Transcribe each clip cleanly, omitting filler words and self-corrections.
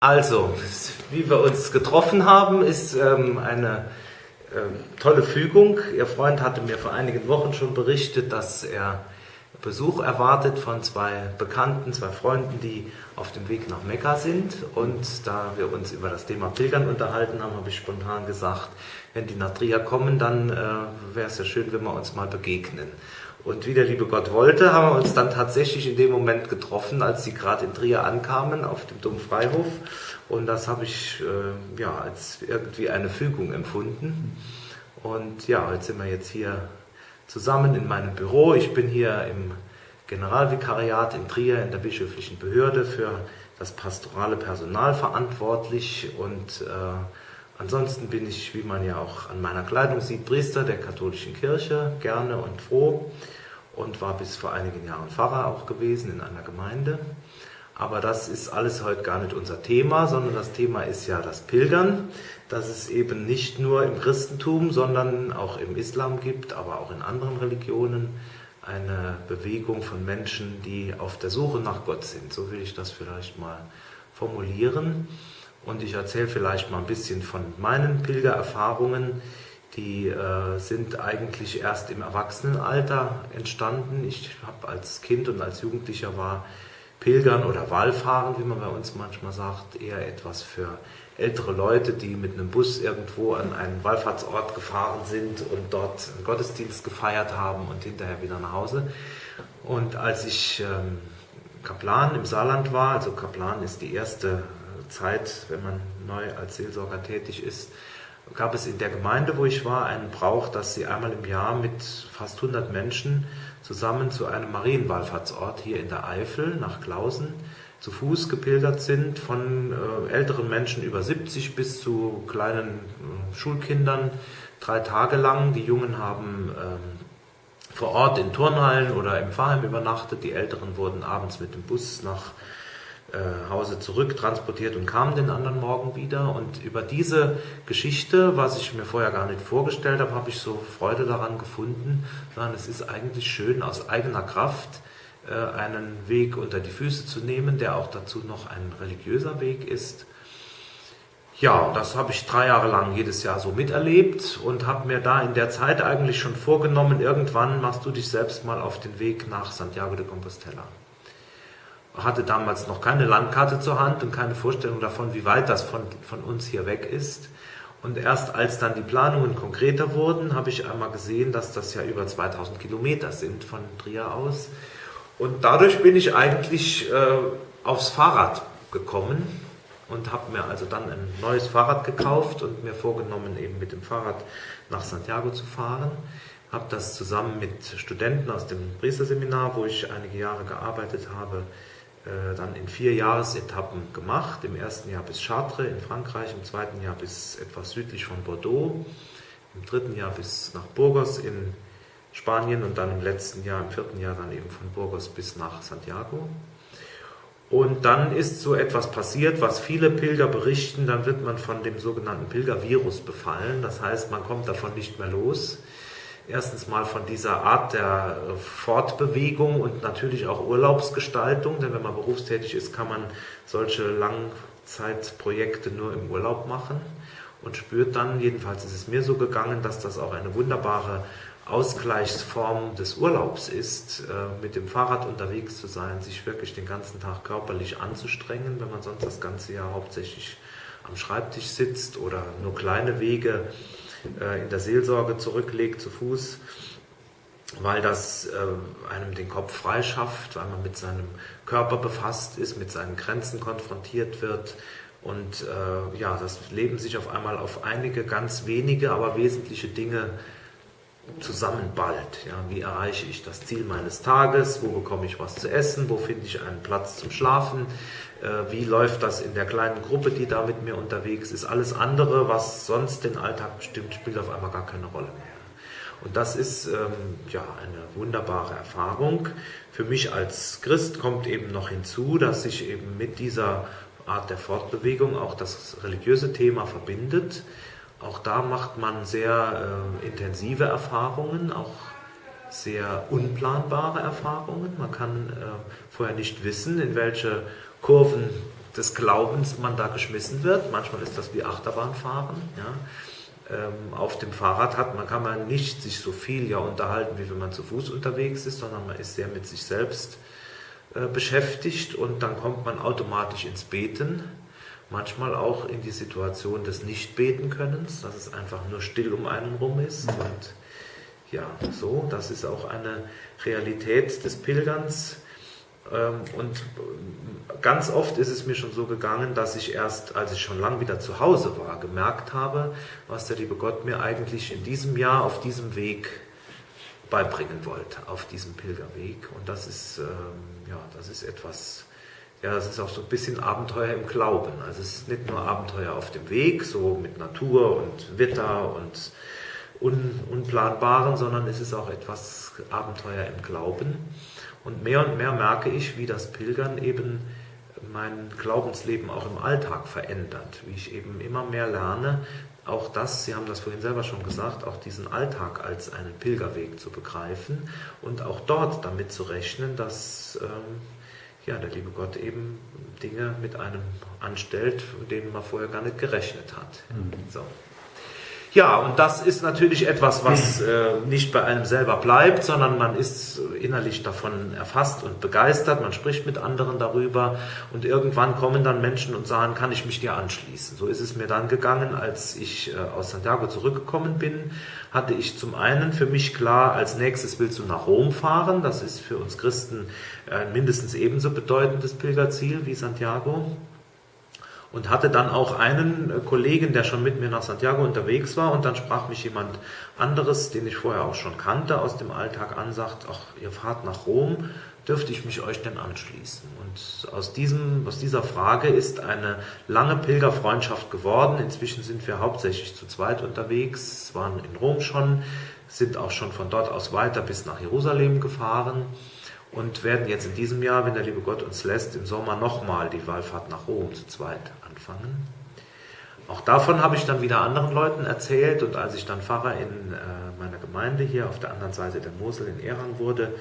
Also, wie wir uns getroffen haben, ist eine tolle Fügung. Ihr Freund hatte mir vor einigen Wochen schon berichtet, dass er Besuch erwartet von zwei Bekannten, zwei Freunden, die auf dem Weg nach Mekka sind. Und da wir uns über das Thema Pilgern unterhalten haben, habe ich spontan gesagt, wenn die nach Trier kommen, dann wäre es ja schön, wenn wir uns mal begegnen. Und wie der liebe Gott wollte, haben wir uns dann tatsächlich in dem Moment getroffen, als sie gerade in Trier ankamen, auf dem Domfreihof. Und das habe ich als irgendwie eine Fügung empfunden. Und ja, jetzt sind wir jetzt hier zusammen in meinem Büro. Ich bin hier im Generalvikariat in Trier in der bischöflichen Behörde für das pastorale Personal verantwortlich und ansonsten bin ich, wie man ja auch an meiner Kleidung sieht, Priester der katholischen Kirche, gerne und froh, und war bis vor einigen Jahren Pfarrer auch gewesen in einer Gemeinde. Aber das ist alles heute gar nicht unser Thema, sondern das Thema ist ja das Pilgern, das es eben nicht nur im Christentum, sondern auch im Islam gibt, aber auch in anderen Religionen, eine Bewegung von Menschen, die auf der Suche nach Gott sind. So will ich das vielleicht mal formulieren. Und ich erzähle vielleicht mal ein bisschen von meinen Pilgererfahrungen. Die sind eigentlich erst im Erwachsenenalter entstanden. Ich habe als Kind und als Jugendlicher war Pilgern oder Wallfahren, wie man bei uns manchmal sagt, eher etwas für ältere Leute, die mit einem Bus irgendwo an einen Wallfahrtsort gefahren sind und dort einen Gottesdienst gefeiert haben und hinterher wieder nach Hause. Und als ich Kaplan im Saarland war, also Kaplan ist die erste Zeit, wenn man neu als Seelsorger tätig ist, gab es in der Gemeinde, wo ich war, einen Brauch, dass sie einmal im Jahr mit fast 100 Menschen zusammen zu einem Marienwallfahrtsort hier in der Eifel nach Klausen zu Fuß gepilgert sind, von älteren Menschen über 70 bis zu kleinen Schulkindern, 3 Tage lang. Die Jungen haben vor Ort in Turnhallen oder im Pfarrheim übernachtet, die Älteren wurden abends mit dem Bus nach Hause zurück transportiert und kamen den anderen Morgen wieder. Und über diese Geschichte, was ich mir vorher gar nicht vorgestellt habe, habe ich so Freude daran gefunden, sondern es ist eigentlich schön, aus eigener Kraft einen Weg unter die Füße zu nehmen, der auch dazu noch ein religiöser Weg ist. Ja, das habe ich 3 Jahre lang jedes Jahr so miterlebt und habe mir da in der Zeit eigentlich schon vorgenommen, irgendwann machst du dich selbst mal auf den Weg nach Santiago de Compostela. Hatte damals noch keine Landkarte zur Hand und keine Vorstellung davon, wie weit das von uns hier weg ist. Und erst als dann die Planungen konkreter wurden, habe ich einmal gesehen, dass das ja über 2000 Kilometer sind von Trier aus. Und dadurch bin ich eigentlich aufs Fahrrad gekommen und habe mir also dann ein neues Fahrrad gekauft und mir vorgenommen, eben mit dem Fahrrad nach Santiago zu fahren. Habe das zusammen mit Studenten aus dem Priesterseminar, wo ich einige Jahre gearbeitet habe, dann in 4 Jahresetappen gemacht. Im ersten Jahr bis Chartres in Frankreich, im zweiten Jahr bis etwas südlich von Bordeaux, im dritten Jahr bis nach Burgos in Spanien und dann im letzten Jahr, im 4. Jahr dann eben von Burgos bis nach Santiago. Und dann ist so etwas passiert, was viele Pilger berichten, dann wird man von dem sogenannten Pilgervirus befallen, das heißt, man kommt davon nicht mehr los. Erstens mal von dieser Art der Fortbewegung und natürlich auch Urlaubsgestaltung, denn wenn man berufstätig ist, kann man solche Langzeitprojekte nur im Urlaub machen und spürt dann, jedenfalls ist es mir so gegangen, dass das auch eine wunderbare Ausgleichsform des Urlaubs ist, mit dem Fahrrad unterwegs zu sein, sich wirklich den ganzen Tag körperlich anzustrengen, wenn man sonst das ganze Jahr hauptsächlich am Schreibtisch sitzt oder nur kleine Wege in der Seelsorge zurücklegt zu Fuß, weil das einem den Kopf frei schafft, weil man mit seinem Körper befasst ist, mit seinen Grenzen konfrontiert wird und das Leben sich auf einmal auf einige ganz wenige, aber wesentliche Dinge zusammenballt. Ja, wie erreiche ich das Ziel meines Tages? Wo bekomme ich was zu essen? Wo finde ich einen Platz zum Schlafen? Wie läuft das in der kleinen Gruppe, die da mit mir unterwegs ist? Alles andere, was sonst den Alltag bestimmt, spielt auf einmal gar keine Rolle mehr. Und das ist eine wunderbare Erfahrung. Für mich als Christ kommt eben noch hinzu, dass sich eben mit dieser Art der Fortbewegung auch das religiöse Thema verbindet. Auch da macht man sehr intensive Erfahrungen, auch sehr unplanbare Erfahrungen. Man kann vorher nicht wissen, in welche Kurven des Glaubens man da geschmissen wird. Manchmal ist das wie Achterbahnfahren. Ja. Auf dem Fahrrad kann man nicht sich so viel unterhalten, wie wenn man zu Fuß unterwegs ist, sondern man ist sehr mit sich selbst beschäftigt und dann kommt man automatisch ins Beten, manchmal auch in die Situation des Nicht-Beten-Könnens, dass es einfach nur still um einen rum ist. Und ja, so, das ist auch eine Realität des Pilgerns. Und ganz oft ist es mir schon so gegangen, dass ich erst, als ich schon lang wieder zu Hause war, gemerkt habe, was der liebe Gott mir eigentlich in diesem Jahr auf diesem Weg beibringen wollte, auf diesem Pilgerweg. Und das ist, das ist etwas, das ist auch so ein bisschen Abenteuer im Glauben. Also es ist nicht nur Abenteuer auf dem Weg, so mit Natur und Wetter und Unplanbaren, sondern es ist auch etwas Abenteuer im Glauben. Und mehr merke ich, wie das Pilgern eben mein Glaubensleben auch im Alltag verändert, wie ich eben immer mehr lerne, auch das, Sie haben das vorhin selber schon gesagt, auch diesen Alltag als einen Pilgerweg zu begreifen und auch dort damit zu rechnen, dass der liebe Gott eben Dinge mit einem anstellt, mit denen man vorher gar nicht gerechnet hat. So. Ja, und das ist natürlich etwas, was nicht bei einem selber bleibt, sondern man ist innerlich davon erfasst und begeistert, man spricht mit anderen darüber und irgendwann kommen dann Menschen und sagen, kann ich mich dir anschließen? So ist es mir dann gegangen, als ich aus Santiago zurückgekommen bin, hatte ich zum einen für mich klar, als nächstes willst du nach Rom fahren, das ist für uns Christen ein mindestens ebenso bedeutendes Pilgerziel wie Santiago. Und hatte dann auch einen Kollegen, der schon mit mir nach Santiago unterwegs war, und dann sprach mich jemand anderes, den ich vorher auch schon kannte, aus dem Alltag an, sagt, ach, ihr fahrt nach Rom, dürfte ich mich euch denn anschließen? Und aus dieser Frage ist eine lange Pilgerfreundschaft geworden. Inzwischen sind wir hauptsächlich zu zweit unterwegs, waren in Rom schon, sind auch schon von dort aus weiter bis nach Jerusalem gefahren. Und werden jetzt in diesem Jahr, wenn der liebe Gott uns lässt, im Sommer nochmal die Wallfahrt nach Rom zu zweit anfangen. Auch davon habe ich dann wieder anderen Leuten erzählt und als ich dann Pfarrer in meiner Gemeinde hier auf der anderen Seite der Mosel in Erang wurde,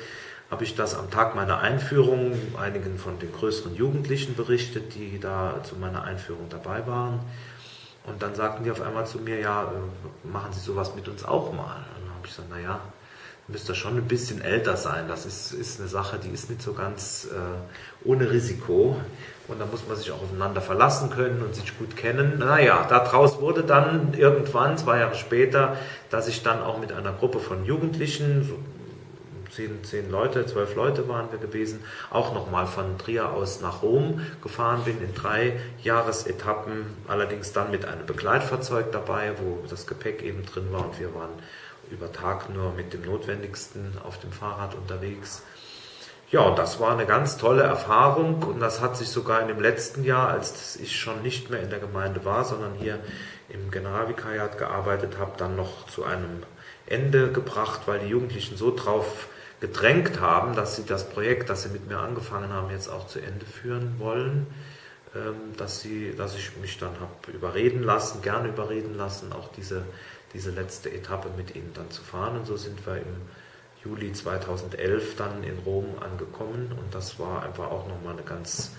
habe ich das am Tag meiner Einführung einigen von den größeren Jugendlichen berichtet, die da zu meiner Einführung dabei waren. Und dann sagten die auf einmal zu mir, ja, machen Sie sowas mit uns auch mal? Und dann habe ich gesagt, naja, müsste schon ein bisschen älter sein. Das ist eine Sache, die ist nicht so ganz ohne Risiko. Und da muss man sich auch aufeinander verlassen können und sich gut kennen. Naja, daraus wurde dann irgendwann, 2 Jahre später, dass ich dann auch mit einer Gruppe von Jugendlichen, so 10 Leute, 12 Leute waren wir gewesen, auch nochmal von Trier aus nach Rom gefahren bin in 3 Jahresetappen, allerdings dann mit einem Begleitfahrzeug dabei, wo das Gepäck eben drin war und wir waren über Tag nur mit dem Notwendigsten auf dem Fahrrad unterwegs. Ja, und das war eine ganz tolle Erfahrung und das hat sich sogar in dem letzten Jahr, als ich schon nicht mehr in der Gemeinde war, sondern hier im Generalvikariat gearbeitet habe, dann noch zu einem Ende gebracht, weil die Jugendlichen so drauf gedrängt haben, dass sie das Projekt, das sie mit mir angefangen haben, jetzt auch zu Ende führen wollen, dass ich mich dann habe gerne überreden lassen, auch diese letzte Etappe mit ihnen dann zu fahren. Und so sind wir im Juli 2011 dann in Rom angekommen. Und das war einfach auch nochmal eine ganz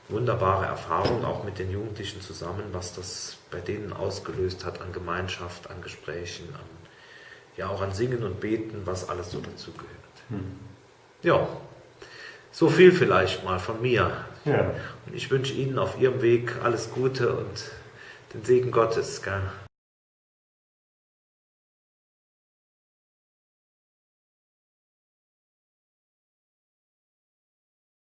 wunderbare Erfahrung, auch mit den Jugendlichen zusammen, was das bei denen ausgelöst hat an Gemeinschaft, an Gesprächen, auch an Singen und Beten, was alles so dazugehört. Ja, so viel vielleicht mal von mir. Ja. Und ich wünsche Ihnen auf Ihrem Weg alles Gute und den Segen Gottes. Gell?